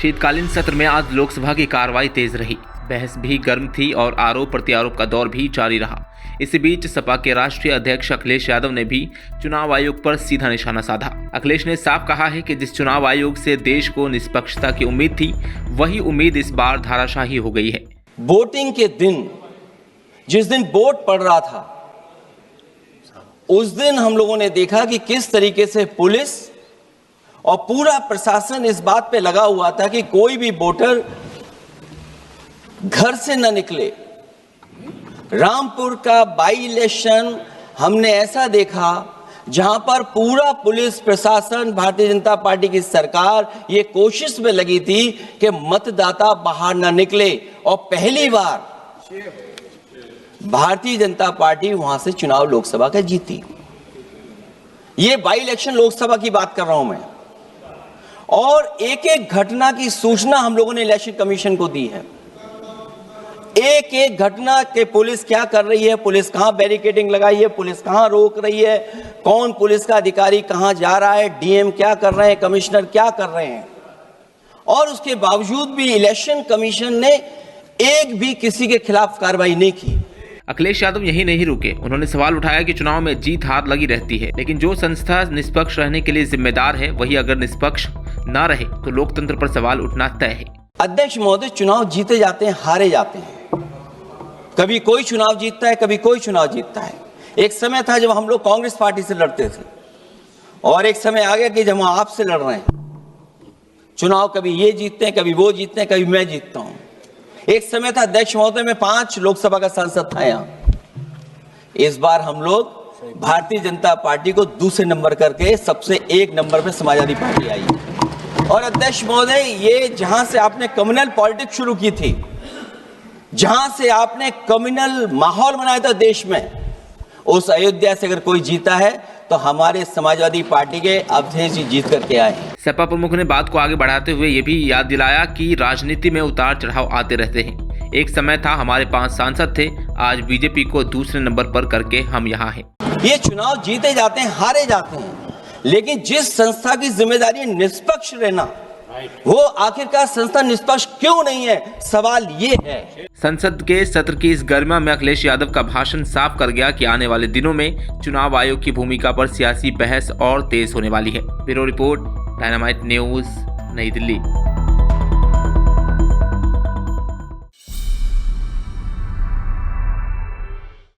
शीतकालीन सत्र में आज लोकसभा की कार्रवाई तेज रही। बहस भी गर्म थी और आरोप प्रत्यारोप का दौर भी जारी रहा। इसी बीच सपा के राष्ट्रीय अध्यक्ष अखिलेश यादव ने भी चुनाव आयोग पर सीधा निशाना साधा। अखिलेश ने साफ कहा है कि जिस चुनाव आयोग से देश को निष्पक्षता की उम्मीद थी, वही उम्मीद इस बार धाराशाही हो गई है। वोटिंग के दिन, जिस दिन वोट पड़ रहा था, उस दिन हम लोगों ने देखा कि किस तरीके से पुलिस और पूरा प्रशासन इस बात पे लगा हुआ था कि कोई भी वोटर घर से न निकले। रामपुर का बाई इलेक्शन हमने ऐसा देखा जहां पर पूरा पुलिस प्रशासन, भारतीय जनता पार्टी की सरकार ये कोशिश में लगी थी कि मतदाता बाहर न निकले, और पहली बार भारतीय जनता पार्टी वहां से चुनाव लोकसभा का जीती। ये बाई इलेक्शन लोकसभा की बात कर रहा हूं मैं, और एक एक घटना की सूचना हम लोगों ने इलेक्शन कमीशन को दी है। एक एक घटना के पुलिस क्या कर रही है, पुलिस कहां बैरिकेडिंग लगाई है, पुलिस कहां रोक रही है, कौन पुलिस का अधिकारी कहां जा रहा है, डीएम क्या कर रहे हैं, कमिश्नर क्या कर रहे हैं। और उसके बावजूद भी इलेक्शन कमीशन ने एक भी किसी के खिलाफ कार्रवाई नहीं की। अखिलेश यादव यही नहीं रुके। उन्होंने सवाल उठाया कि चुनाव में जीत हार लगी रहती है, लेकिन जो संस्था निष्पक्ष रहने के लिए जिम्मेदार है, वही अगर निष्पक्ष न रहे तो लोकतंत्र पर सवाल उठना तय है। अध्यक्ष महोदय, चुनाव जीते जाते हैं, हारे जाते हैं। कभी कोई चुनाव जीतता है, कभी कोई चुनाव जीतता है। एक समय था जब हम लोग कांग्रेस पार्टी से लड़ते थे, और एक समय आ गया कि जब हम आपसे लड़ रहे हैं। चुनाव कभी ये जीतते हैं, कभी वो जीतते हैं, कभी मैं जीतता हूं। एक समय था अध्यक्ष महोदय में 5 लोकसभा का सांसद था यहाँ। इस बार हम लोग भारतीय जनता पार्टी को दूसरे नंबर करके सबसे 1 नंबर पे समाजवादी पार्टी आई। और अध्यक्ष महोदय, ये जहां से आपने कम्युनल पॉलिटिक्स शुरू की थी, जहां से आपने कम्युनल माहौल बनाया था देश में, उस अयोध्या से अगर कोई जीता है तो हमारे समाजवादी पार्टी के अवधेश जी जीत करके आए। सपा प्रमुख ने बात को आगे बढ़ाते हुए ये भी याद दिलाया कि राजनीति में उतार चढ़ाव आते रहते हैं। एक समय था हमारे 5 सांसद थे, आज बीजेपी को दूसरे नंबर पर करके हम यहाँ हैं। ये चुनाव जीते जाते हैं, हारे जाते हैं, लेकिन जिस संस्था की जिम्मेदारी निष्पक्ष रहना, वो आखिरकार संस्था निष्पक्ष क्यों नहीं है, सवाल ये है। संसद के सत्र की इस गरिमा में अखिलेश यादव का भाषण साफ कर गया कि आने वाले दिनों में चुनाव आयोग की भूमिका पर सियासी बहस और तेज होने वाली है। ब्यूरो रिपोर्ट, डायनामाइट न्यूज, नई दिल्ली।